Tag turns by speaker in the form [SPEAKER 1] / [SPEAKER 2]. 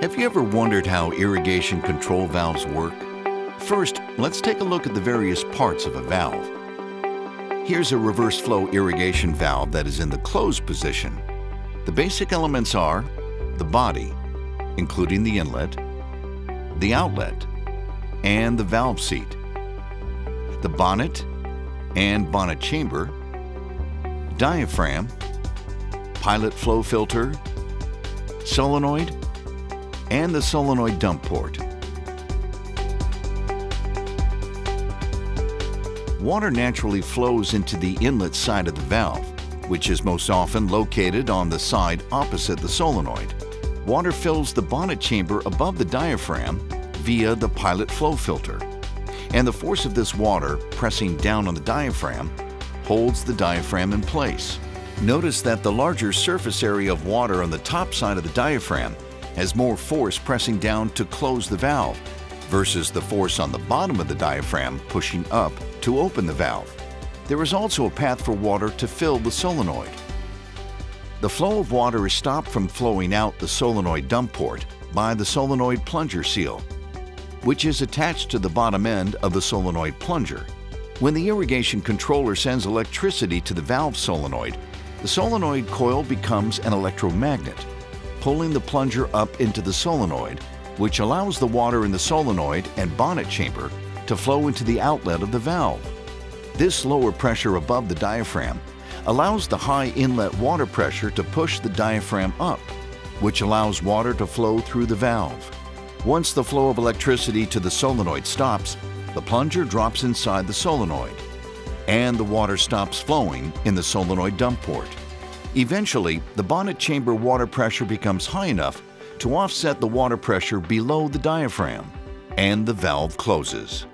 [SPEAKER 1] Have you ever wondered how irrigation control valves work? First, let's take a look at the various parts of a valve. Here's a reverse flow irrigation valve that is in the closed position. The basic elements are the body, including the inlet, the outlet, and the valve seat, the bonnet and bonnet chamber, diaphragm, pilot flow filter, solenoid, and the solenoid dump port. Water naturally flows into the inlet side of the valve, which is most often located on the side opposite the solenoid. Water fills the bonnet chamber above the diaphragm via the pilot flow filter, and the force of this water pressing down on the diaphragm holds the diaphragm in place. Notice that the larger surface area of water on the top side of the diaphragm has more force pressing down to close the valve versus the force on the bottom of the diaphragm pushing up to open the valve. There is also a path for water to fill the solenoid. The flow of water is stopped from flowing out the solenoid dump port by the solenoid plunger seal, which is attached to the bottom end of the solenoid plunger. When the irrigation controller sends electricity to the valve solenoid, the solenoid coil becomes an electromagnet, pulling the plunger up into the solenoid, which allows the water in the solenoid and bonnet chamber to flow into the outlet of the valve. This lower pressure above the diaphragm allows the high inlet water pressure to push the diaphragm up, which allows water to flow through the valve. Once the flow of electricity to the solenoid stops, the plunger drops inside the solenoid, and the water stops flowing in the solenoid dump port. Eventually, the bonnet chamber water pressure becomes high enough to offset the water pressure below the diaphragm, and the valve closes.